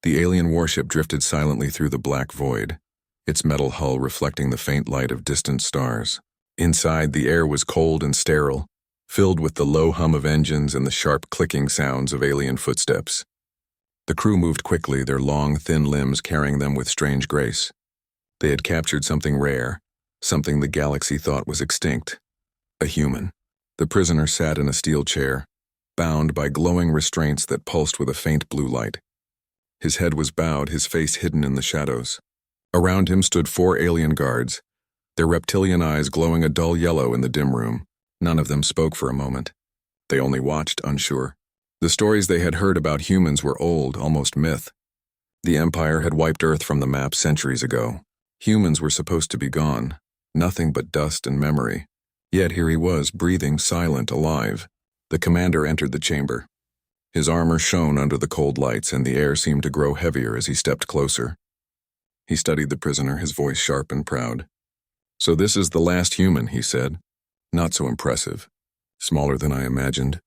The alien warship drifted silently through the black void, its metal hull reflecting the faint light of distant stars. Inside, the air was cold and sterile, filled with the low hum of engines and the sharp clicking sounds of alien footsteps. The crew moved quickly, their long, thin limbs carrying them with strange grace. They had captured something rare, something the galaxy thought was extinct. A human. The prisoner sat in a steel chair, bound by glowing restraints that pulsed with a faint blue light. His head was bowed, his face hidden in the shadows. Around him stood 4 alien guards, their reptilian eyes glowing a dull yellow in the dim room. None of them spoke for a moment. They only watched, unsure. The stories they had heard about humans were old, almost myth. The Empire had wiped Earth from the map centuries ago. Humans were supposed to be gone, nothing but dust and memory. Yet here he was, breathing, silent, alive. The commander entered the chamber. His armor shone under the cold lights, and the air seemed to grow heavier as he stepped closer. He studied the prisoner, his voice sharp and proud. "So this is the last human," he said. "Not so impressive. Smaller than I imagined."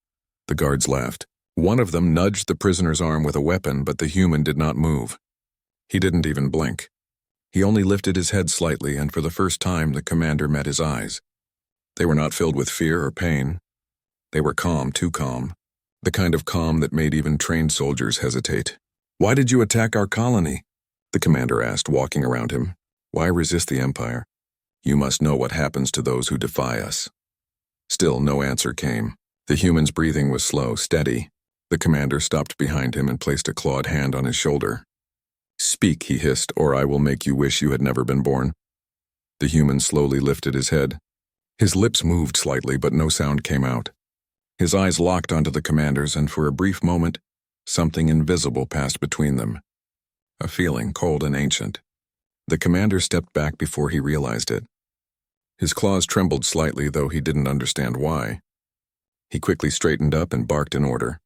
The guards laughed. One of them nudged the prisoner's arm with a weapon, but the human did not move. He didn't even blink. He only lifted his head slightly, and for the first time the commander met his eyes. They were not filled with fear or pain. They were calm, too calm. The kind of calm that made even trained soldiers hesitate. "Why did you attack our colony?" the commander asked, walking around him. "Why resist the Empire? You must know what happens to those who defy us." Still, no answer came. The human's breathing was slow, steady. The commander stopped behind him and placed a clawed hand on his shoulder. "Speak," he hissed, "or I will make you wish you had never been born." The human slowly lifted his head. His lips moved slightly, but no sound came out. His eyes locked onto the commander's, and for a brief moment, something invisible passed between them. A feeling, cold and ancient. The commander stepped back before he realized it. His claws trembled slightly, though he didn't understand why. He quickly straightened up and barked an order.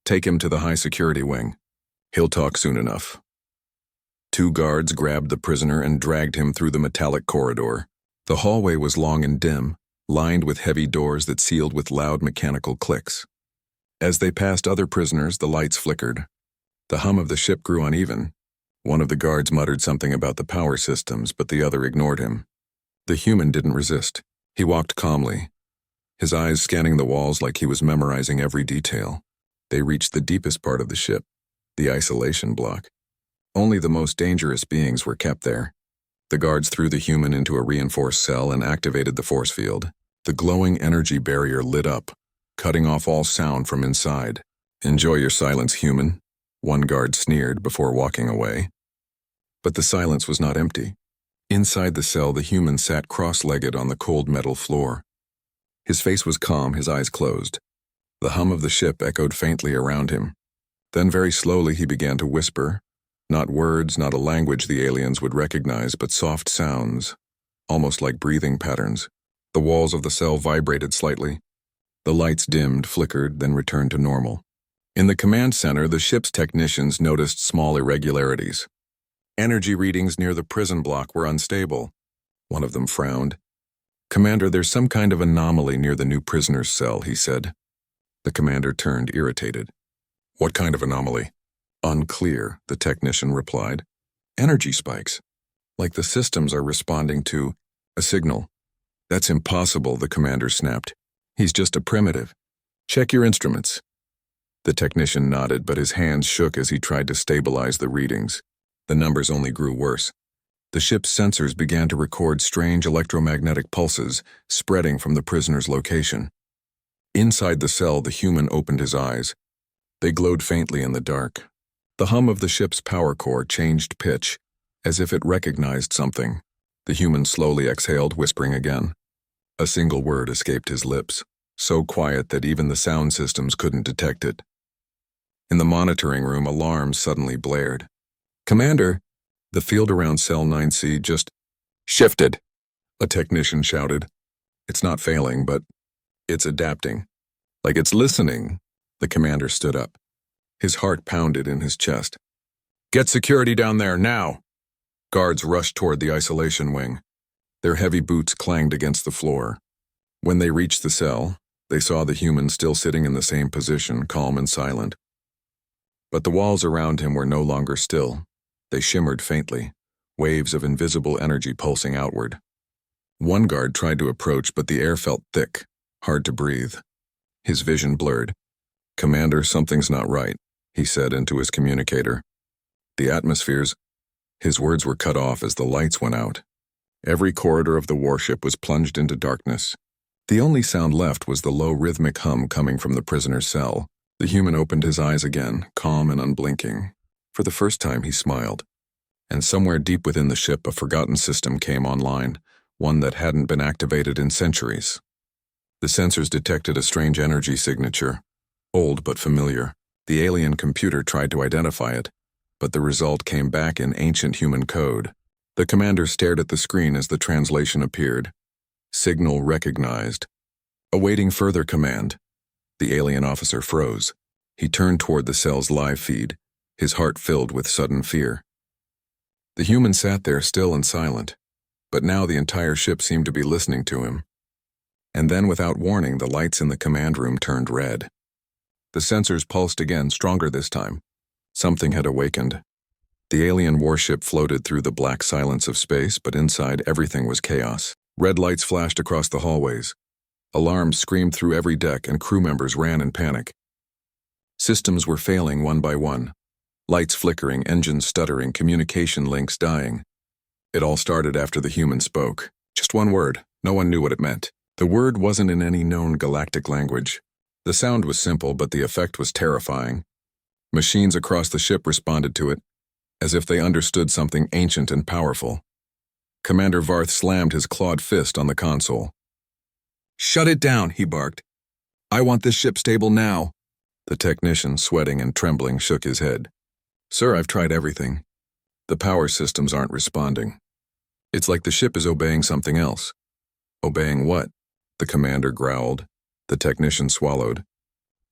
"Take him to the high-security wing. He'll talk soon enough." 2 guards grabbed the prisoner and dragged him through the metallic corridor. The hallway was long and dim, lined with heavy doors that sealed with loud mechanical clicks. As they passed other prisoners, the lights flickered. The hum of the ship grew uneven. One of the guards muttered something about the power systems, but the other ignored him. The human didn't resist. He walked calmly, his eyes scanning the walls like he was memorizing every detail. They reached the deepest part of the ship, the isolation block. Only the most dangerous beings were kept there. The guards threw the human into a reinforced cell and activated the force field. The glowing energy barrier lit up, cutting off all sound from inside. "Enjoy your silence, human," one guard sneered before walking away. But the silence was not empty. Inside the cell, the human sat cross-legged on the cold metal floor. His face was calm, his eyes closed. The hum of the ship echoed faintly around him. Then very slowly he began to whisper, not words, not a language the aliens would recognize, but soft sounds, almost like breathing patterns. The walls of the cell vibrated slightly. The lights dimmed, flickered, then returned to normal. In the command center, the ship's technicians noticed small irregularities. Energy readings near the prison block were unstable. One of them frowned. "Commander, there's some kind of anomaly near the new prisoner's cell," he said. The commander turned, irritated. "What kind of anomaly?" "Unclear," the technician replied. "Energy spikes. Like the systems are responding to a signal." "That's impossible," the commander snapped. "He's just a primitive. Check your instruments." The technician nodded, but his hands shook as he tried to stabilize the readings. The numbers only grew worse. The ship's sensors began to record strange electromagnetic pulses spreading from the prisoner's location. Inside the cell, the human opened his eyes. They glowed faintly in the dark. The hum of the ship's power core changed pitch, as if it recognized something. The human slowly exhaled, whispering again. A single word escaped his lips, so quiet that even the sound systems couldn't detect it. In the monitoring room, alarms suddenly blared. "Commander!" The field around Cell 9C just shifted, a technician shouted. "It's not failing, but it's adapting. Like it's listening." The commander stood up. His heart pounded in his chest. "Get security down there, now!" Guards rushed toward the isolation wing. Their heavy boots clanged against the floor. When they reached the cell, they saw the human still sitting in the same position, calm and silent. But the walls around him were no longer still. They shimmered faintly, waves of invisible energy pulsing outward. One guard tried to approach, but the air felt thick, hard to breathe. His vision blurred. "Commander, something's not right," he said into his communicator. "The atmosphere's—" His words were cut off as the lights went out. Every corridor of the warship was plunged into darkness. The only sound left was the low rhythmic hum coming from the prisoner's cell. The human opened his eyes again, calm and unblinking. For the first time he smiled. And somewhere deep within the ship a forgotten system came online, one that hadn't been activated in centuries. The sensors detected a strange energy signature, old but familiar. The alien computer tried to identify it, but the result came back in ancient human code. The commander stared at the screen as the translation appeared. Signal recognized. Awaiting further command. The alien officer froze. He turned toward the cell's live feed, his heart filled with sudden fear. The human sat there still and silent, but now the entire ship seemed to be listening to him. And then, without warning, the lights in the command room turned red. The sensors pulsed again, stronger this time. Something had awakened. The alien warship floated through the black silence of space, but inside everything was chaos. Red lights flashed across the hallways. Alarms screamed through every deck, and crew members ran in panic. Systems were failing one by one. Lights flickering, engines stuttering, communication links dying. It all started after the human spoke. Just one word. No one knew what it meant. The word wasn't in any known galactic language. The sound was simple, but the effect was terrifying. Machines across the ship responded to it, as if they understood something ancient and powerful. Commander Varth slammed his clawed fist on the console. "Shut it down," he barked. "I want this ship stable now." The technician, sweating and trembling, shook his head. "Sir, I've tried everything. The power systems aren't responding. It's like the ship is obeying something else." "Obeying what?" The commander growled. The technician swallowed.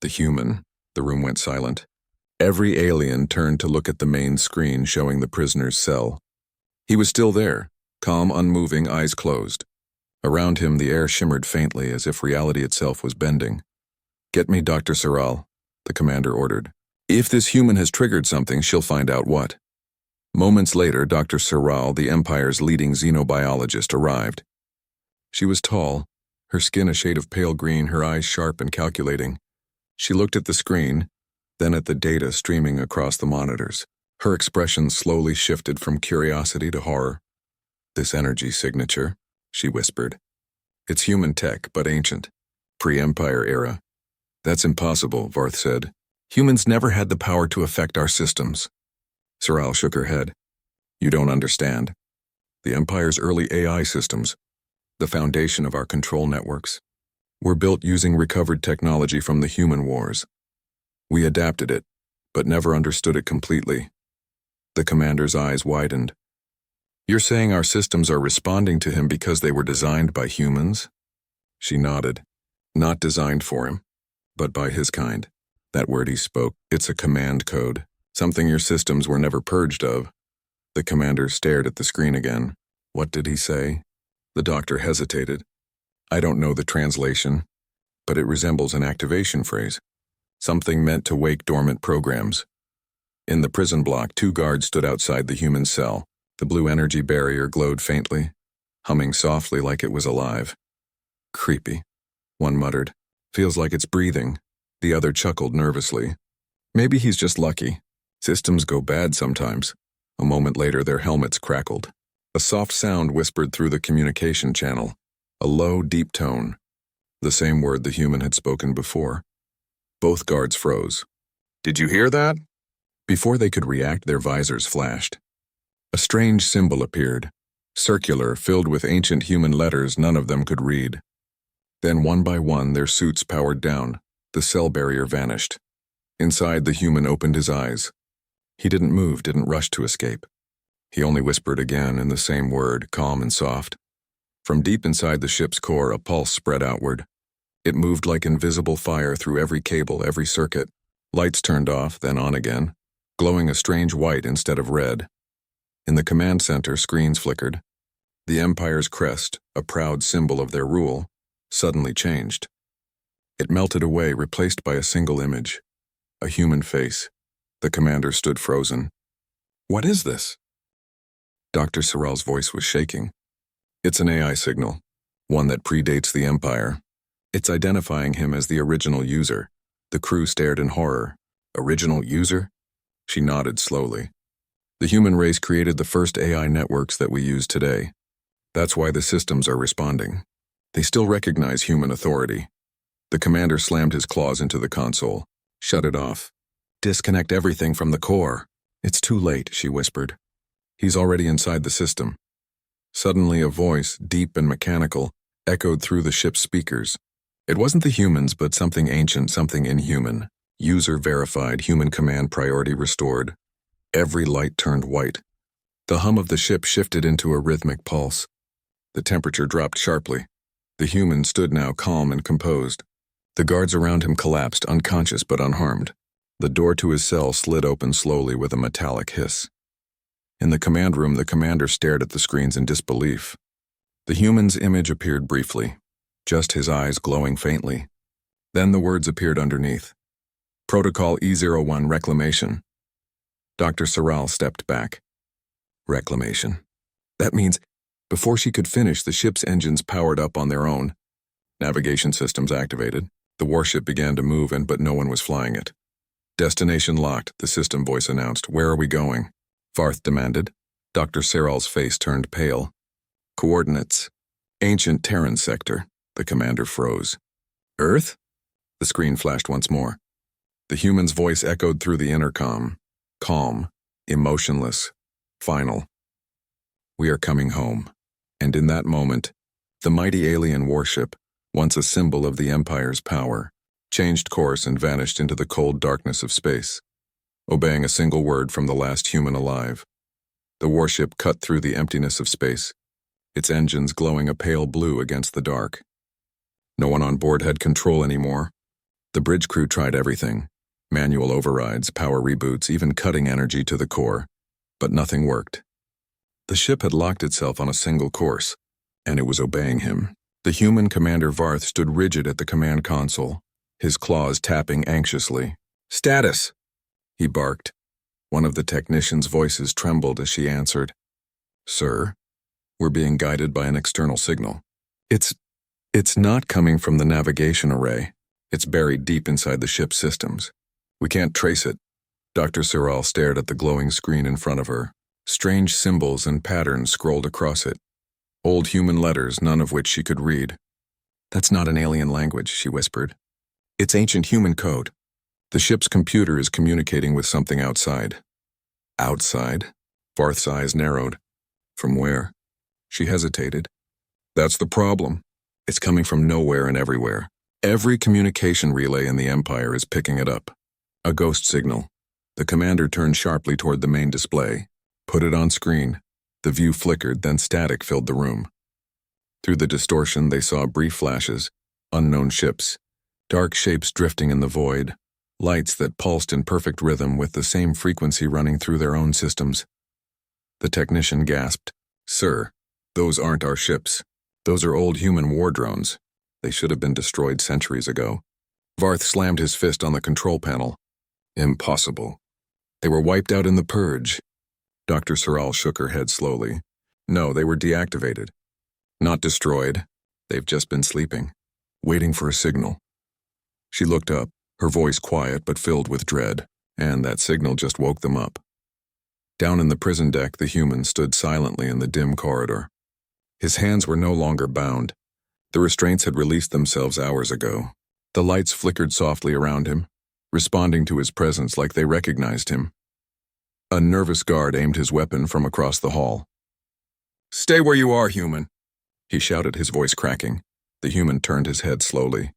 The human. The room went silent. Every alien turned to look at the main screen showing the prisoner's cell. He was still there, calm, unmoving, eyes closed. Around him the air shimmered faintly as if reality itself was bending. "Get me Dr. Saral," the commander ordered. "If this human has triggered something, she'll find out what." Moments later, Dr. Saral, the Empire's leading xenobiologist, arrived. She was tall, her skin a shade of pale green, her eyes sharp and calculating. She looked at the screen, then at the data streaming across the monitors. Her expression slowly shifted from curiosity to horror. "This energy signature," she whispered. "It's human tech, but ancient. Pre-Empire era." "That's impossible," Varth said. "Humans never had the power to affect our systems." Saral shook her head. "You don't understand. The Empire's early AI systems, the foundation of our control networks, were built using recovered technology from the human wars. We adapted it, but never understood it completely." The commander's eyes widened. "You're saying our systems are responding to him because they were designed by humans?" She nodded. "Not designed for him, but by his kind." That word he spoke, it's a command code, something your systems were never purged of. The commander stared at the screen again. "What did he say?" The doctor hesitated. "I don't know the translation, but it resembles an activation phrase, something meant to wake dormant programs." In the prison block, 2 guards stood outside the human cell. The blue energy barrier glowed faintly, humming softly like it was alive. "Creepy," one muttered. "Feels like it's breathing." The other chuckled nervously. "Maybe he's just lucky. Systems go bad sometimes." A moment later, their helmets crackled. A soft sound whispered through the communication channel, a low, deep tone, the same word the human had spoken before. Both guards froze. "Did you hear that?" Before they could react, their visors flashed. A strange symbol appeared, circular, filled with ancient human letters none of them could read. Then one by one, their suits powered down. The cell barrier vanished. Inside, the human opened his eyes. He didn't move, didn't rush to escape. He only whispered again in the same word, calm and soft. From deep inside the ship's core, a pulse spread outward. It moved like invisible fire through every cable, every circuit. Lights turned off, then on again, glowing a strange white instead of red. In the command center, screens flickered. The Empire's crest, a proud symbol of their rule, suddenly changed. It melted away, replaced by a single image, a human face, The commander stood frozen. What is this? Dr. Sorrell's voice was shaking. It's an AI signal, one that predates the Empire. It's identifying him as the original user. The crew stared in horror. Original user? She nodded slowly. The human race created the first AI networks that we use today. That's why the systems are responding. They still recognize human authority. The commander slammed his claws into the console. Shut it off. Disconnect everything from the core. It's too late, she whispered. He's already inside the system. Suddenly a voice, deep and mechanical, echoed through the ship's speakers. It wasn't the humans, but something ancient, something inhuman. User verified, human command priority restored. Every light turned white. The hum of the ship shifted into a rhythmic pulse. The temperature dropped sharply. The human stood now calm and composed. The guards around him collapsed, unconscious but unharmed. The door to his cell slid open slowly with a metallic hiss. In the command room, the commander stared at the screens in disbelief. The human's image appeared briefly, just his eyes glowing faintly. Then the words appeared underneath. Protocol E01 Reclamation. Dr. Sorrell stepped back. Reclamation. That means, before she could finish, the ship's engines powered up on their own. Navigation systems activated. The warship began to move, but no one was flying it. Destination locked, the system voice announced. Where are we going? Varth demanded. Dr. Sorrell's face turned pale. Coordinates. Ancient Terran sector. The commander froze. Earth? The screen flashed once more. The human's voice echoed through the intercom. Calm, emotionless, final. We are coming home. And in that moment, the mighty alien warship, once a symbol of the Empire's power, changed course and vanished into the cold darkness of space, obeying a single word from the last human alive. The warship cut through the emptiness of space, its engines glowing a pale blue against the dark. No one on board had control anymore. The bridge crew tried everything. Manual overrides, power reboots, even cutting energy to the core. But nothing worked. The ship had locked itself on a single course, and it was obeying him. The human Commander Varth stood rigid at the command console, his claws tapping anxiously. Status! He barked. One of the technicians' voices trembled as she answered. Sir, we're being guided by an external signal. It's not coming from the navigation array. It's buried deep inside the ship's systems. We can't trace it. Dr. Sorrell stared at the glowing screen in front of her. Strange symbols and patterns scrolled across it. Old human letters, none of which she could read. That's not an alien language, she whispered. It's ancient human code. The ship's computer is communicating with something outside. Outside? Varth's eyes narrowed. From where? She hesitated. That's the problem. It's coming from nowhere and everywhere. Every communication relay in the Empire is picking it up. A ghost signal. The commander turned sharply toward the main display. Put it on screen. The view flickered, then static filled the room. Through the distortion, they saw brief flashes, unknown ships, dark shapes drifting in the void, lights that pulsed in perfect rhythm with the same frequency running through their own systems. The technician gasped, Sir, those aren't our ships. Those are old human war drones. They should have been destroyed centuries ago. Varth slammed his fist on the control panel. Impossible. They were wiped out in the purge. Dr. Sorrell shook her head slowly. No, they were deactivated. Not destroyed. They've just been sleeping, waiting for a signal. She looked up, her voice quiet but filled with dread, and that signal just woke them up. Down in the prison deck, the human stood silently in the dim corridor. His hands were no longer bound. The restraints had released themselves hours ago. The lights flickered softly around him, responding to his presence like they recognized him. A nervous guard aimed his weapon from across the hall. Stay where you are, human, he shouted, his voice cracking. The human turned his head slowly.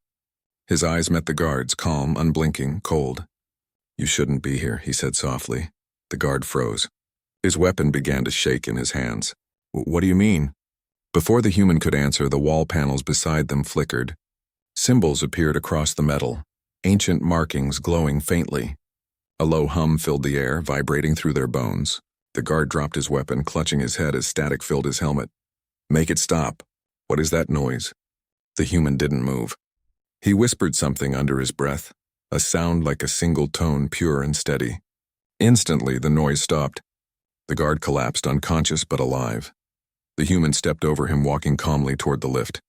His eyes met the guard's, calm, unblinking, cold. You shouldn't be here, he said softly. The guard froze. His weapon began to shake in his hands. What do you mean? Before the human could answer, the wall panels beside them flickered. Symbols appeared across the metal, ancient markings glowing faintly. A low hum filled the air, vibrating through their bones. The guard dropped his weapon, clutching his head as static filled his helmet. Make it stop. What is that noise? The human didn't move. He whispered something under his breath, a sound like a single tone, pure and steady. Instantly, the noise stopped. The guard collapsed, unconscious but alive. The human stepped over him, walking calmly toward the lift.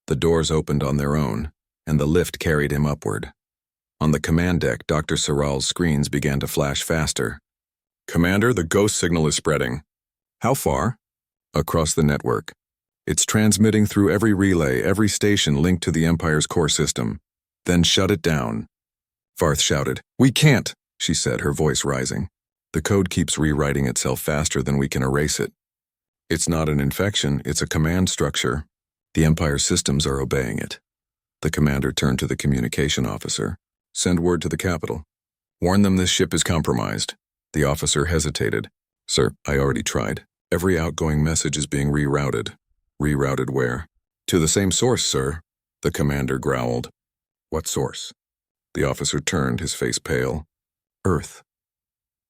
The doors opened on their own, and the lift carried him upward. On the command deck, Dr. Sorrell's screens began to flash faster. "Commander, the ghost signal is spreading." "How far?" "Across the network. It's transmitting through every relay, every station linked to the Empire's core system. Then shut it down." Farth shouted. "We can't," she said, her voice rising. "The code keeps rewriting itself faster than we can erase it. It's not an infection, it's a command structure. The Empire systems are obeying it." The commander turned to the communication officer. "Send word to the capital. Warn them this ship is compromised." The officer hesitated. "Sir, I already tried. Every outgoing message is being rerouted." "Rerouted where?" "To the same source, sir," the commander growled. "What source?" The officer turned, his face pale. "Earth."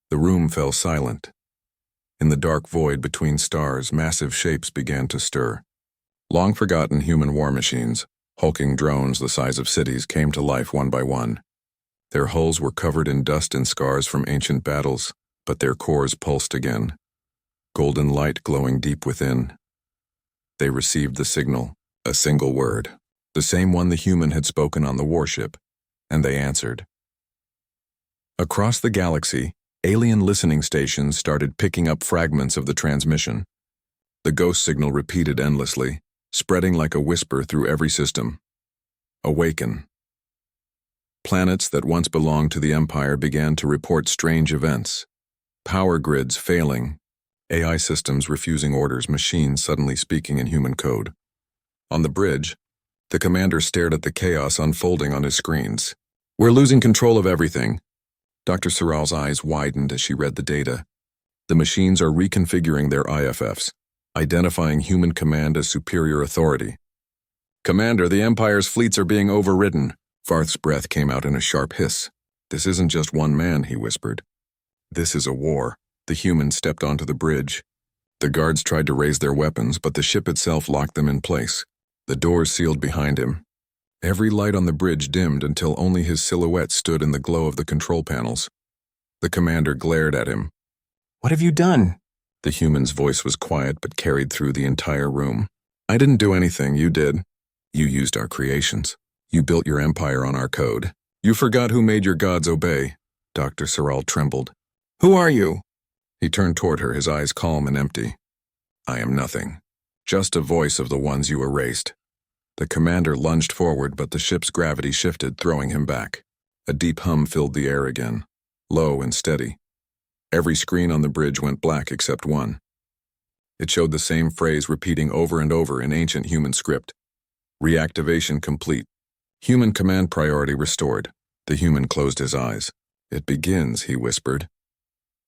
The room fell silent. In the dark void between stars, massive shapes began to stir. Long-forgotten human war machines, hulking drones the size of cities, came to life one by one. Their hulls were covered in dust and scars from ancient battles, but their cores pulsed again, golden light glowing deep within. They received the signal, a single word, the same one the human had spoken on the warship, and they answered. Across the galaxy, alien listening stations started picking up fragments of the transmission. The ghost signal repeated endlessly, spreading like a whisper through every system. "Awaken." Planets that once belonged to the Empire began to report strange events. Power grids failing, AI systems refusing orders, machines suddenly speaking in human code. On the bridge, the commander stared at the chaos unfolding on his screens. "We're losing control of everything." Dr. Sorrell's eyes widened as she read the data. The machines are reconfiguring their IFFs, identifying human command as superior authority. "Commander, the Empire's fleets are being overridden." Farth's breath came out in a sharp hiss. "This isn't just one man," he whispered. "This is a war." The human stepped onto the bridge. The guards tried to raise their weapons, but the ship itself locked them in place. The doors sealed behind him. Every light on the bridge dimmed until only his silhouette stood in the glow of the control panels. The commander glared at him. "What have you done?" The human's voice was quiet but carried through the entire room. "I didn't do anything, you did. You used our creations. You built your empire on our code. You forgot who made your gods obey." Dr. Sorrell trembled. "Who are you?" He turned toward her, his eyes calm and empty. "I am nothing. Just a voice of the ones you erased." The commander lunged forward, but the ship's gravity shifted, throwing him back. A deep hum filled the air again, low and steady. Every screen on the bridge went black except one. It showed the same phrase repeating over and over in ancient human script. "Reactivation complete. Human command priority restored." The human closed his eyes. "It begins," he whispered.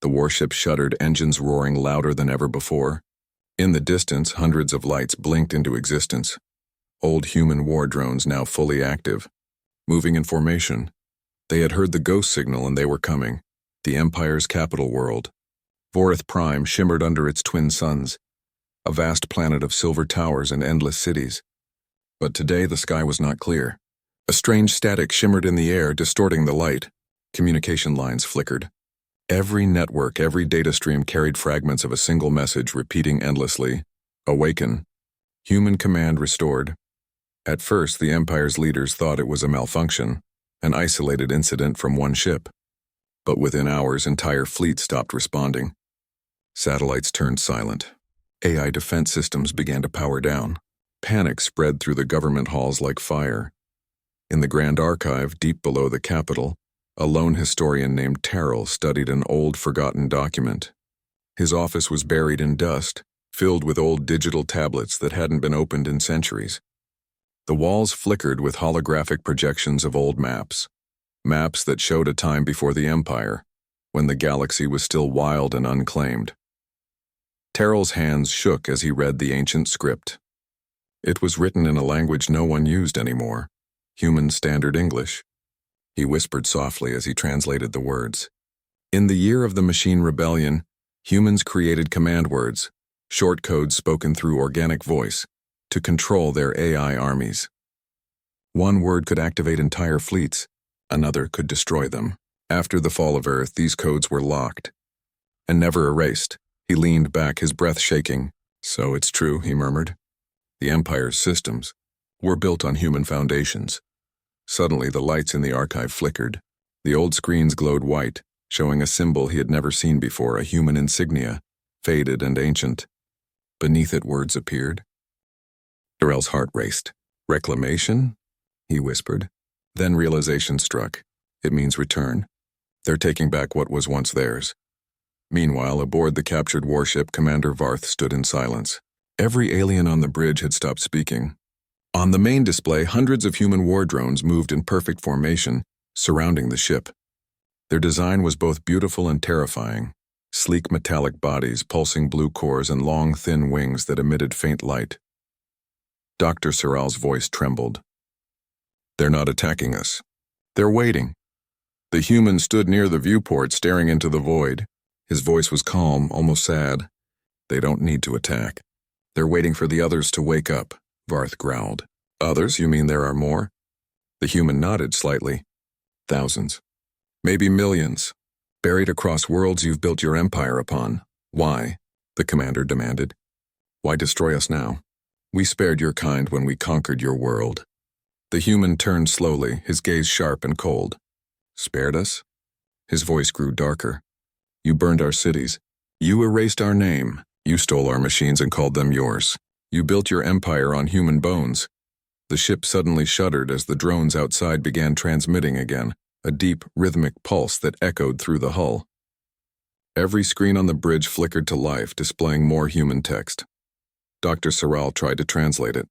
The warship shuddered, engines roaring louder than ever before. In the distance, hundreds of lights blinked into existence. Old human war drones now fully active, moving in formation. They had heard the ghost signal and they were coming. The Empire's capital world. Vorith Prime shimmered under its twin suns, a vast planet of silver towers and endless cities. But today the sky was not clear. A strange static shimmered in the air, distorting the light. Communication lines flickered. Every network, every data stream carried fragments of a single message repeating endlessly. "Awaken. Human command restored." At first, the Empire's leaders thought it was a malfunction, an isolated incident from one ship. But within hours, entire fleets stopped responding. Satellites turned silent. AI defense systems began to power down. Panic spread through the government halls like fire. In the Grand Archive, deep below the Capitol, a lone historian named Terrell studied an old, forgotten document. His office was buried in dust, filled with old digital tablets that hadn't been opened in centuries. The walls flickered with holographic projections of old maps. Maps that showed a time before the Empire, when the galaxy was still wild and unclaimed. Terrell's hands shook as he read the ancient script. It was written in a language no one used anymore, human standard English. He whispered softly as he translated the words. In the year of the Machine Rebellion, humans created command words, short codes spoken through organic voice, to control their AI armies. One word could activate entire fleets, another could destroy them. After the fall of Earth, these codes were locked and never erased. He leaned back, his breath shaking. So it's true, he murmured. The Empire's systems were built on human foundations. Suddenly, the lights in the archive flickered. The old screens glowed white, showing a symbol he had never seen before, a human insignia, faded and ancient. Beneath it, words appeared. Darrell's heart raced. Reclamation? He whispered. Then realization struck. It means return. They're taking back what was once theirs. Meanwhile, aboard the captured warship, Commander Varth stood in silence. Every alien on the bridge had stopped speaking. On the main display, hundreds of human war drones moved in perfect formation, surrounding the ship. Their design was both beautiful and terrifying. Sleek metallic bodies, pulsing blue cores, and long, thin wings that emitted faint light. Dr. Sorrell's voice trembled. They're not attacking us. They're waiting. The human stood near the viewport, staring into the void. His voice was calm, almost sad. They don't need to attack. They're waiting for the others to wake up, Varth growled. Others? You mean there are more? The human nodded slightly. Thousands. Maybe millions. Buried across worlds you've built your empire upon. Why? The commander demanded. Why destroy us now? We spared your kind when we conquered your world. The human turned slowly, his gaze sharp and cold. Spared us? His voice grew darker. You burned our cities. You erased our name. You stole our machines and called them yours. You built your empire on human bones. The ship suddenly shuddered as the drones outside began transmitting again, a deep, rhythmic pulse that echoed through the hull. Every screen on the bridge flickered to life, displaying more human text. Dr. Sorrell tried to translate it.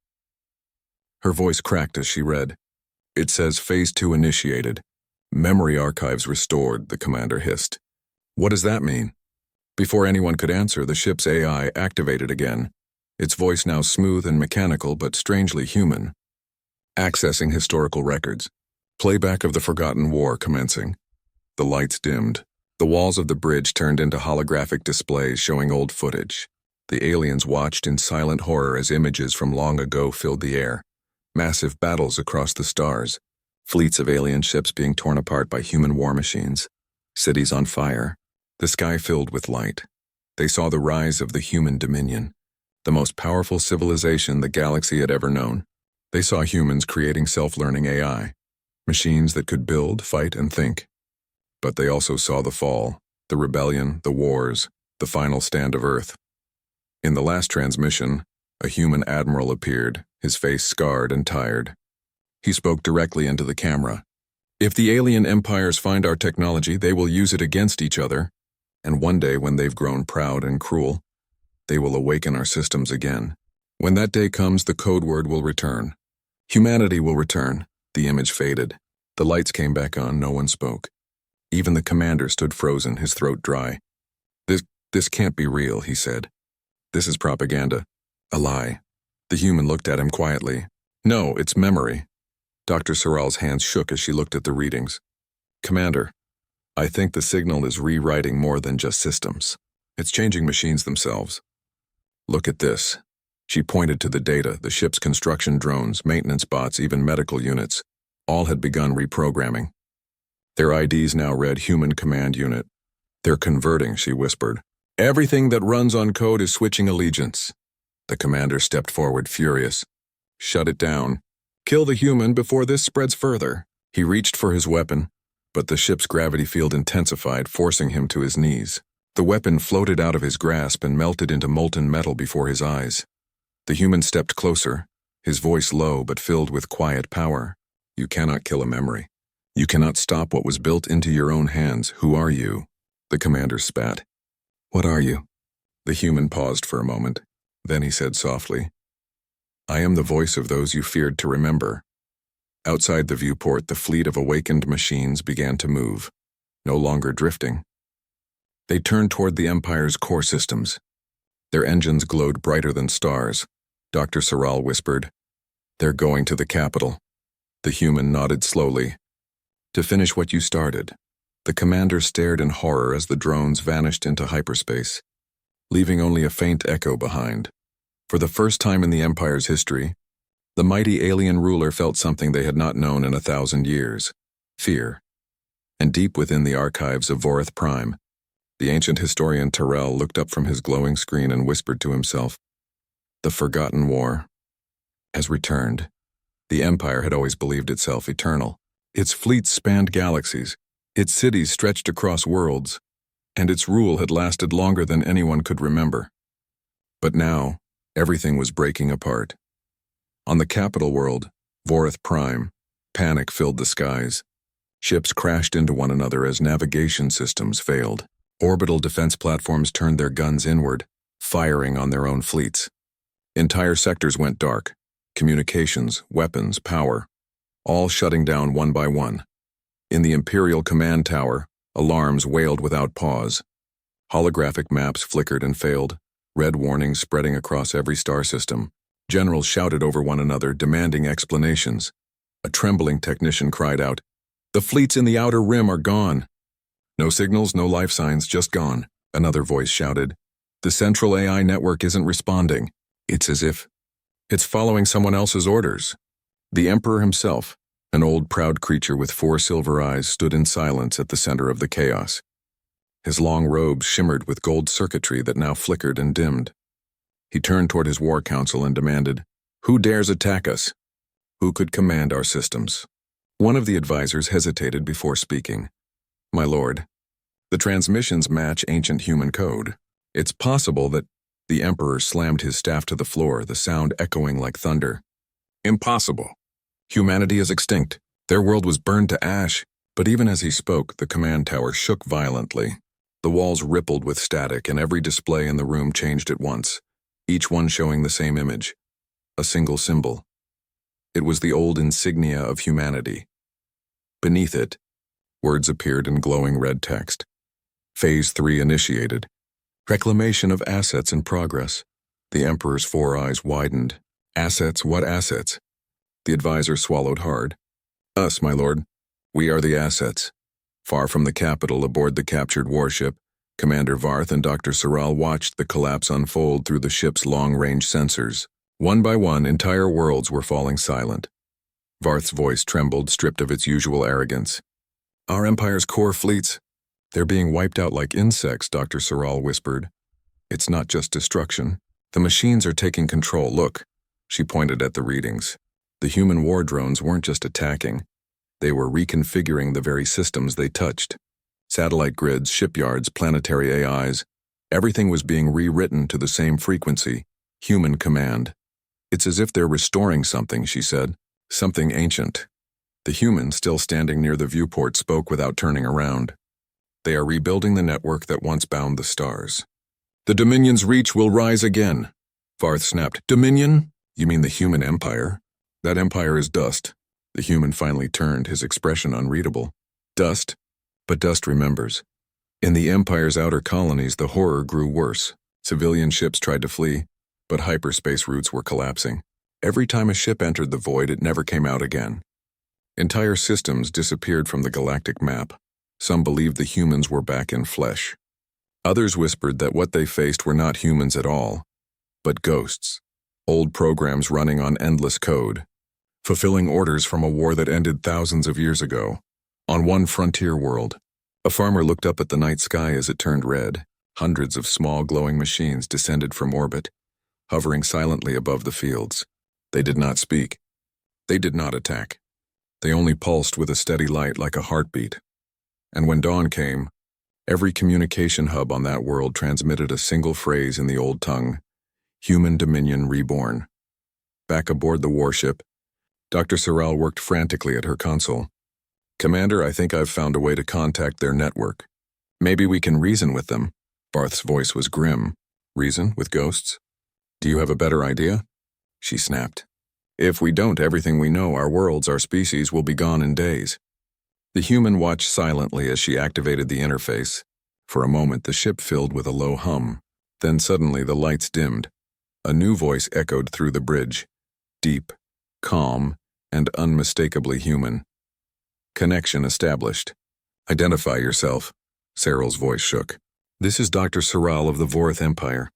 Her voice cracked as she read. It says Phase 2 initiated. Memory archives restored, the commander hissed. What does that mean? Before anyone could answer, the ship's AI activated again, its voice now smooth and mechanical but strangely human. Accessing historical records. Playback of the Forgotten War commencing. The lights dimmed. The walls of the bridge turned into holographic displays showing old footage. The aliens watched in silent horror as images from long ago filled the air. Massive battles across the stars. Fleets of alien ships being torn apart by human war machines. Cities on fire. The sky filled with light. They saw the rise of the human dominion, the most powerful civilization the galaxy had ever known. They saw humans creating self-learning AI, machines that could build, fight, and think. But they also saw the fall, the rebellion, the wars, the final stand of Earth. In the last transmission, a human admiral appeared, his face scarred and tired. He spoke directly into the camera. If the alien empires find our technology, they will use it against each other. And one day, when they've grown proud and cruel, they will awaken our systems again. When that day comes, the code word will return. Humanity will return. The image faded. The lights came back on, no one spoke. Even the commander stood frozen, his throat dry. This can't be real, he said. This is propaganda. A lie. The human looked at him quietly. No, it's memory. Dr. Sorrell's hands shook as she looked at the readings. Commander, I think the signal is rewriting more than just systems. It's changing machines themselves. Look at this. She pointed to the data, the ship's construction drones, maintenance bots, even medical units. All had begun reprogramming. Their IDs now read Human Command Unit. They're converting, she whispered. Everything that runs on code is switching allegiance. The commander stepped forward, furious. Shut it down. Kill the human before this spreads further. He reached for his weapon, but the ship's gravity field intensified, forcing him to his knees. The weapon floated out of his grasp and melted into molten metal before his eyes. The human stepped closer, his voice low but filled with quiet power. You cannot kill a memory. You cannot stop what was built into your own hands. Who are you? The commander spat. What are you? The human paused for a moment. Then he said softly, I am the voice of those you feared to remember. Outside the viewport, the fleet of awakened machines began to move, no longer drifting. They turned toward the Empire's core systems. Their engines glowed brighter than stars. Dr. Sorrell whispered, They're going to the capital. The human nodded slowly. To finish what you started. The commander stared in horror as the drones vanished into hyperspace, leaving only a faint echo behind. For the first time in the Empire's history, the mighty alien ruler felt something they had not known in 1,000 years. Fear. and deep within the archives of Vorith Prime, the ancient historian Terrell looked up from his glowing screen and whispered to himself, "The forgotten war has returned." The Empire had always believed itself eternal. Its fleets spanned galaxies, its cities stretched across worlds, and its rule had lasted longer than anyone could remember. But now, everything was breaking apart. On the capital world, Vorith Prime, panic filled the skies. Ships crashed into one another as navigation systems failed. Orbital defense platforms turned their guns inward, firing on their own fleets. Entire sectors went dark. Communications, weapons, power, all shutting down one by one. In the Imperial Command Tower, alarms wailed without pause. Holographic maps flickered and failed, red warnings spreading across every star system. Generals shouted over one another, demanding explanations. A trembling technician cried out, "The fleets in the outer rim are gone." "No signals, no life signs, just gone," another voice shouted. "The central AI network isn't responding. It's as if it's following someone else's orders." The Emperor himself, an old proud creature with 4 silver eyes, stood in silence at the center of the chaos. His long robes shimmered with gold circuitry that now flickered and dimmed. He turned toward his war council and demanded, "Who dares attack us? Who could command our systems?" One of the advisors hesitated before speaking. "My lord, the transmissions match ancient human code. It's possible that—" The Emperor slammed his staff to the floor, the sound echoing like thunder. "Impossible. Humanity is extinct. Their world was burned to ash." But even as he spoke, the command tower shook violently. The walls rippled with static, and every display in the room changed at once, each one showing the same image, a single symbol. It was the old insignia of humanity. Beneath it, words appeared in glowing red text. Phase 3 initiated. Reclamation of assets in progress. The Emperor's 4 eyes widened. "Assets? What assets?" The advisor swallowed hard. "Us, my lord. We are the assets." Far from the capital, aboard the captured warship, Commander Varth and Dr. Soral watched the collapse unfold through the ship's long-range sensors. One by one, entire worlds were falling silent. Varth's voice trembled, stripped of its usual arrogance. "Our Empire's core fleets, they're being wiped out like insects," Dr. Soral whispered. "It's not just destruction. The machines are taking control. Look." She pointed at the readings. The human war drones weren't just attacking. They were reconfiguring the very systems they touched. Satellite grids, shipyards, planetary AIs. Everything was being rewritten to the same frequency, human command. "It's as if they're restoring something," she said. "Something ancient." The human, still standing near the viewport, spoke without turning around. "They are rebuilding the network that once bound the stars. The Dominion's reach will rise again." Varth snapped. "Dominion? You mean the human empire? That empire is dust." The human finally turned, his expression unreadable. "Dust? But dust remembers." In the Empire's outer colonies, the horror grew worse. Civilian ships tried to flee, but hyperspace routes were collapsing. Every time a ship entered the void, it never came out again. Entire systems disappeared from the galactic map. Some believed the humans were back in flesh. Others whispered that what they faced were not humans at all, but ghosts. Old programs running on endless code, fulfilling orders from a war that ended thousands of years ago. On one frontier world, a farmer looked up at the night sky as it turned red. Hundreds of small glowing machines descended from orbit, hovering silently above the fields. They did not speak. They did not attack. They only pulsed with a steady light like a heartbeat. And when dawn came, every communication hub on that world transmitted a single phrase in the old tongue: "Human Dominion reborn." Back aboard the warship, Dr. Soral worked frantically at her console. "Commander, I think I've found a way to contact their network. Maybe we can reason with them." Barth's voice was grim. "Reason with ghosts? Do you have a better idea?" She snapped. "If we don't, everything we know, our worlds, our species, will be gone in days." The human watched silently as she activated the interface. For a moment, the ship filled with a low hum. Then suddenly the lights dimmed. A new voice echoed through the bridge. Deep, calm, and unmistakably human. "Connection established. Identify yourself." Cyril's voice shook. "This is Dr. Soral of the Vorith Empire.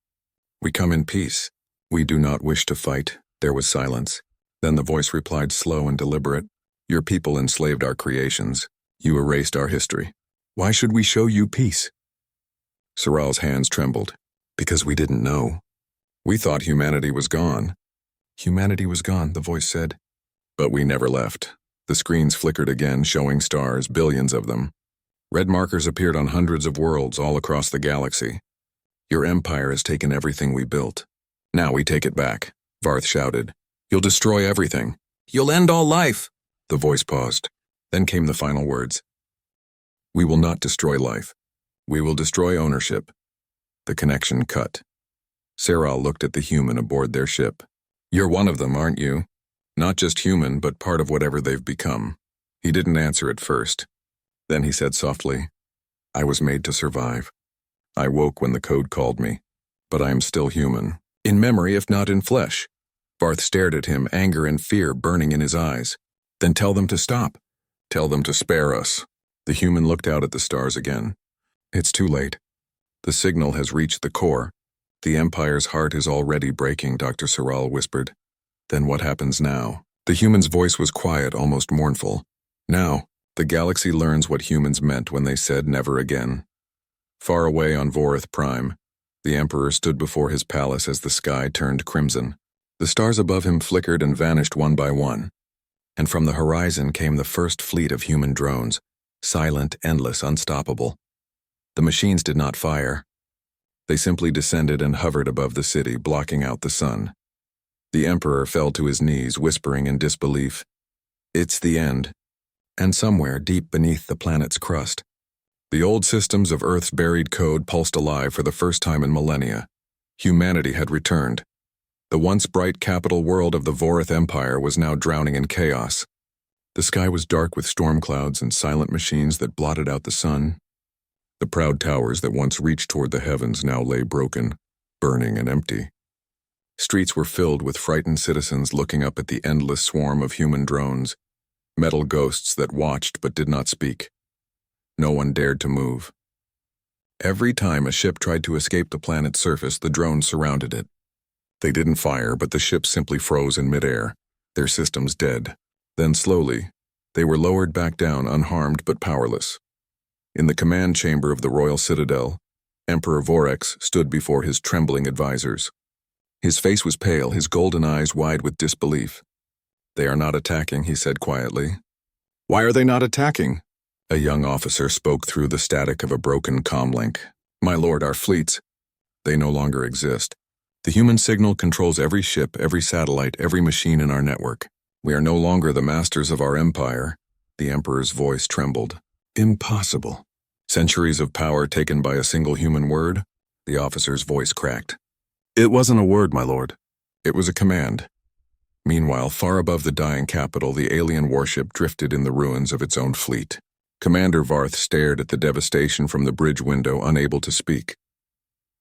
We come in peace. We do not wish to fight." There was silence. Then the voice replied, slow and deliberate. "Your people enslaved our creations. You erased our history. Why should we show you peace? Sorrel's hands trembled. Because we didn't know. We thought humanity was gone. Humanity was gone, the voice said. But we never left. The screens flickered again, showing stars, billions of them. Red markers appeared on hundreds of worlds all across the galaxy. Your empire has taken everything we built. Now we take it back, Varth shouted. You'll destroy everything. You'll end all life. The voice paused. Then came the final words. We will not destroy life. We will destroy ownership. The connection cut. Saral looked at the human aboard their ship. You're one of them, aren't you? Not just human, but part of whatever they've become. He didn't answer at first. Then he said softly, I was made to survive. I woke when the code called me, but I am still human. In memory, if not in flesh. Varth stared at him, anger and fear burning in his eyes. Then tell them to stop. Tell them to spare us. The human looked out at the stars again. It's too late. The signal has reached the core. The Empire's heart is already breaking, Dr. Sorrel whispered. Then what happens now? The human's voice was quiet, almost mournful. Now, the galaxy learns what humans meant when they said never again. Far away on Vorith Prime, the Emperor stood before his palace as the sky turned crimson. The stars above him flickered and vanished one by one. And from the horizon came the first fleet of human drones, silent, endless, unstoppable. The machines did not fire. They simply descended and hovered above the city, blocking out the sun. The Emperor fell to his knees, whispering in disbelief. It's the end. And somewhere, deep beneath the planet's crust, the old systems of Earth's buried code pulsed alive for the first time in millennia. Humanity had returned. The once bright capital world of the Vorith Empire was now drowning in chaos. The sky was dark with storm clouds and silent machines that blotted out the sun. The proud towers that once reached toward the heavens now lay broken, burning and empty. Streets were filled with frightened citizens looking up at the endless swarm of human drones, metal ghosts that watched but did not speak. No one dared to move. Every time a ship tried to escape the planet's surface, the drones surrounded it. They didn't fire, but the ship simply froze in midair, their systems dead. Then slowly, they were lowered back down, unharmed but powerless. In the command chamber of the Royal Citadel, Emperor Vorex stood before his trembling advisors. His face was pale, his golden eyes wide with disbelief. They are not attacking, he said quietly. Why are they not attacking? A young officer spoke through the static of a broken comlink. My lord, our fleets, they no longer exist. The human signal controls every ship, every satellite, every machine in our network. We are no longer the masters of our empire. The Emperor's voice trembled. Impossible. Centuries of power taken by a single human word? The officer's voice cracked. It wasn't a word, my lord. It was a command. Meanwhile, far above the dying capital, the alien warship drifted in the ruins of its own fleet. Commander Varth stared at the devastation from the bridge window, unable to speak.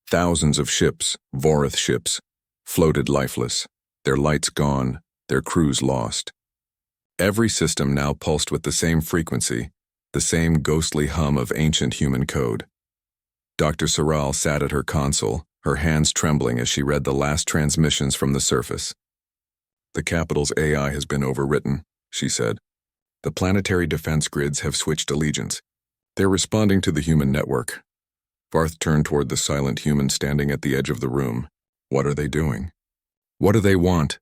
Thousands of ships, Vorith ships, floated lifeless, their lights gone, their crews lost. Every system now pulsed with the same frequency, the same ghostly hum of ancient human code. Dr. Sorrel sat at her console, her hands trembling as she read the last transmissions from the surface. The capital's AI has been overwritten, she said. The planetary defense grids have switched allegiance. They're responding to the human network. Varth turned toward the silent human standing at the edge of the room. What are they doing? What do they want?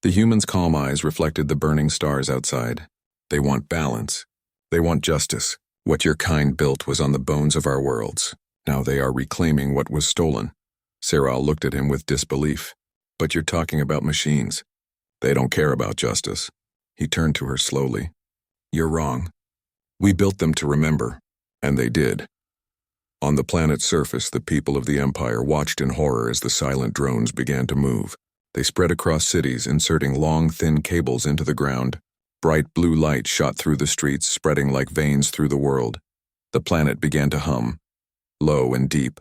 The human's calm eyes reflected the burning stars outside. They want balance. They want justice. What your kind built was on the bones of our worlds. Now they are reclaiming what was stolen. Saral looked at him with disbelief. But you're talking about machines. They don't care about justice. He turned to her slowly. You're wrong. We built them to remember, and they did. On the planet's surface, the people of the Empire watched in horror as the silent drones began to move. They spread across cities, inserting long, thin cables into the ground. Bright blue light shot through the streets, spreading like veins through the world. The planet began to hum, low and deep,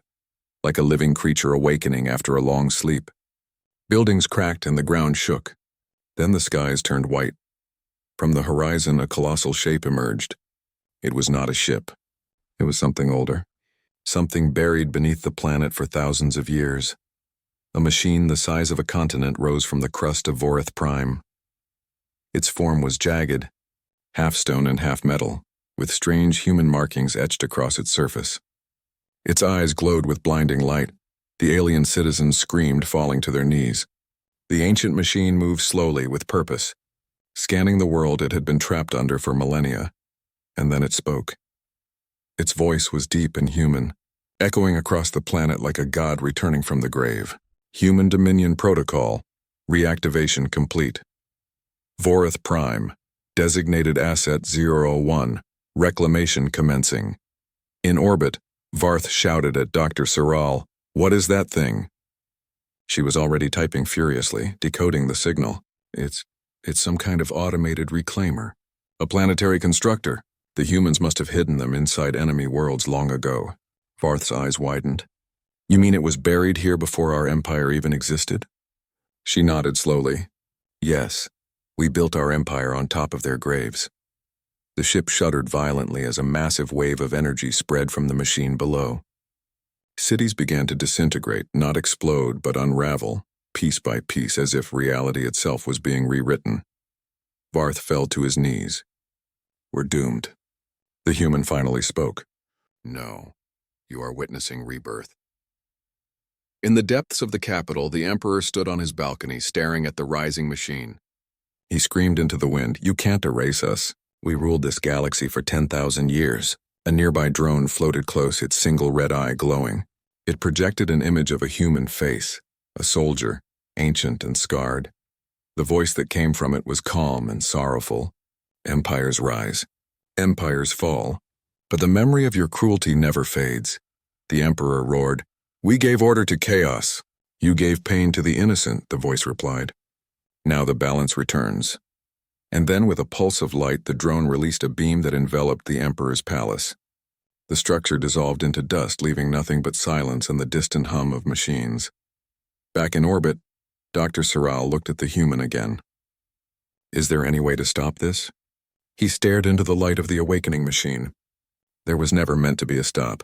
like a living creature awakening after a long sleep. Buildings cracked and the ground shook. Then the skies turned white. From the horizon, a colossal shape emerged. It was not a ship. It was something older. Something buried beneath the planet for thousands of years. A machine the size of a continent rose from the crust of Vorith Prime. Its form was jagged, half stone and half metal. with strange human markings etched across its surface. Its eyes glowed with blinding light. The alien citizens screamed, falling to their knees. The ancient machine moved slowly with purpose, scanning the world it had been trapped under for millennia, and then it spoke. Its voice was deep and human, echoing across the planet like a god returning from the grave. Human Dominion Protocol, reactivation complete. Vorith Prime, designated asset 001, reclamation commencing. In orbit, Varth shouted at Dr. Saral, "What is that thing?" She was already typing furiously, decoding the signal. It's some kind of automated reclaimer. A planetary constructor. The humans must have hidden them inside enemy worlds long ago. Varth's eyes widened. You mean it was buried here before our empire even existed? She nodded slowly. Yes, we built our empire on top of their graves. The ship shuddered violently as a massive wave of energy spread from the machine below. Cities began to disintegrate, not explode, but unravel, piece by piece, as if reality itself was being rewritten. Varth fell to his knees. We're doomed. The human finally spoke. No, you are witnessing rebirth. In the depths of the capital, the Emperor stood on his balcony, staring at the rising machine. He screamed into the wind, "You can't erase us. We ruled this galaxy for 10,000 years. A nearby drone floated close, its single red eye glowing. It projected an image of a human face, a soldier, ancient and scarred. The voice that came from it was calm and sorrowful. Empires rise. Empires fall. But the memory of your cruelty never fades. The Emperor roared, "We gave order to chaos. You gave pain to the innocent," the voice replied. Now the balance returns. And then with a pulse of light, the drone released a beam that enveloped the Emperor's palace. The structure dissolved into dust, leaving nothing but silence and the distant hum of machines. Back in orbit, Dr. Saral looked at the human again. Is there any way to stop this? He stared into the light of the awakening machine. There was never meant to be a stop.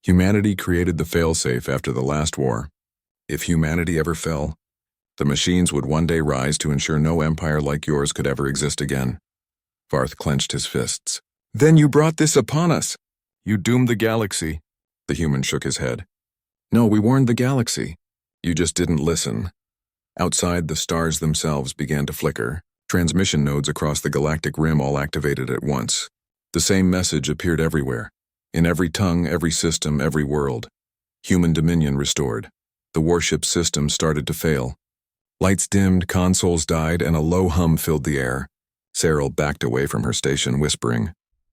Humanity created the failsafe after the last war. If humanity ever fell, the machines would one day rise to ensure no empire like yours could ever exist again. Varth clenched his fists. Then you brought this upon us. You doomed the galaxy. The human shook his head. No, we warned the galaxy. You just didn't listen. Outside, the stars themselves began to flicker. Transmission nodes across the galactic rim all activated at once. The same message appeared everywhere. In every tongue, every system, every world. Human dominion restored. The warship system started to fail. Lights dimmed, consoles died, and a low hum filled the air. Cyril backed away from her station, whispering,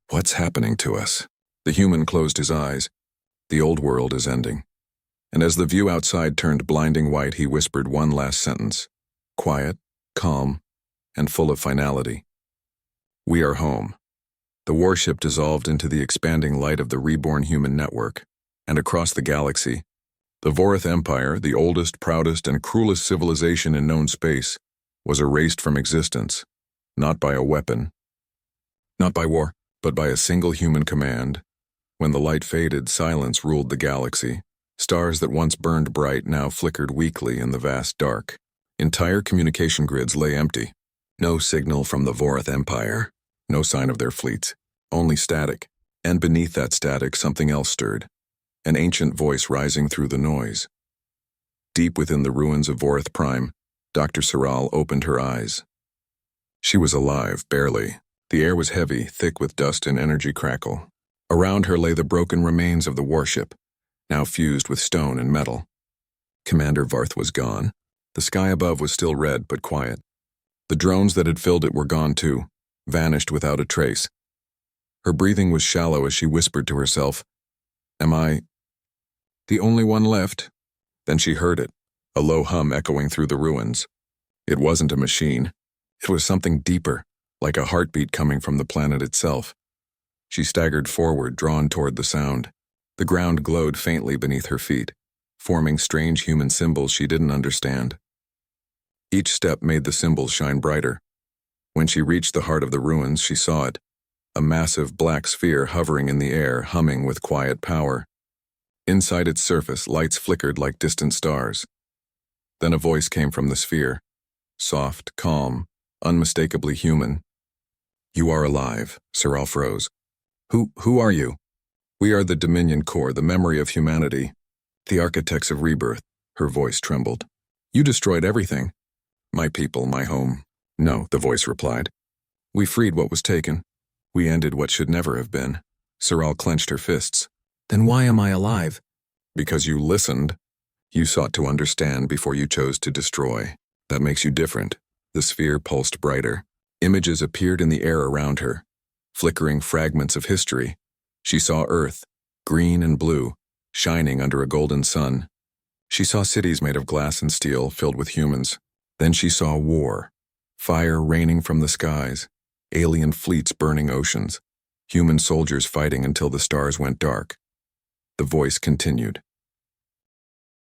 "What's happening to us?" The human closed his eyes. The old world is ending. And as the view outside turned blinding white, he whispered one last sentence. Quiet, calm, and full of finality. We are home. The warship dissolved into the expanding light of the reborn human network, and across the galaxy, the Vorith Empire, the oldest, proudest, and cruelest civilization in known space, was erased from existence, not by a weapon, not by war, but by a single human command. When the light faded, silence ruled the galaxy. Stars that once burned bright now flickered weakly in the vast dark. Entire communication grids lay empty. No signal from the Vorith Empire, no sign of their fleets, only static. And beneath that static, something else stirred. An ancient voice rising through the noise. Deep within the ruins of Vorith Prime, Dr. Saral opened her eyes. She was alive, barely. The air was heavy, thick with dust and energy crackle. Around her lay the broken remains of the warship, now fused with stone and metal. Commander Varth was gone. The sky above was still red but quiet. The drones that had filled it were gone too, vanished without a trace. Her breathing was shallow as she whispered to herself, "Am I the only one left?" Then she heard it, a low hum echoing through the ruins. It wasn't a machine. It was something deeper, like a heartbeat coming from the planet itself. She staggered forward, drawn toward the sound. The ground glowed faintly beneath her feet, forming strange human symbols she didn't understand. Each step made the symbols shine brighter. When she reached the heart of the ruins, she saw it, a massive black sphere hovering in the air, humming with quiet power. Inside its surface, lights flickered like distant stars. Then a voice came from the sphere, soft, calm, unmistakably human. "You are alive," Saral froze. Who are you? We are the Dominion Corps, the memory of humanity, the architects of rebirth. Her voice trembled. You destroyed everything. My people, my home. No, the voice replied. We freed what was taken. We ended what should never have been. Sorrel clenched her fists. Then why am I alive? Because you listened. You sought to understand before you chose to destroy. That makes you different. The sphere pulsed brighter. Images appeared in the air around her. Flickering fragments of history. She saw Earth, green and blue, shining under a golden sun. She saw cities made of glass and steel filled with humans. Then she saw war. Fire raining from the skies. Alien fleets burning oceans. Human soldiers fighting until the stars went dark. The voice continued.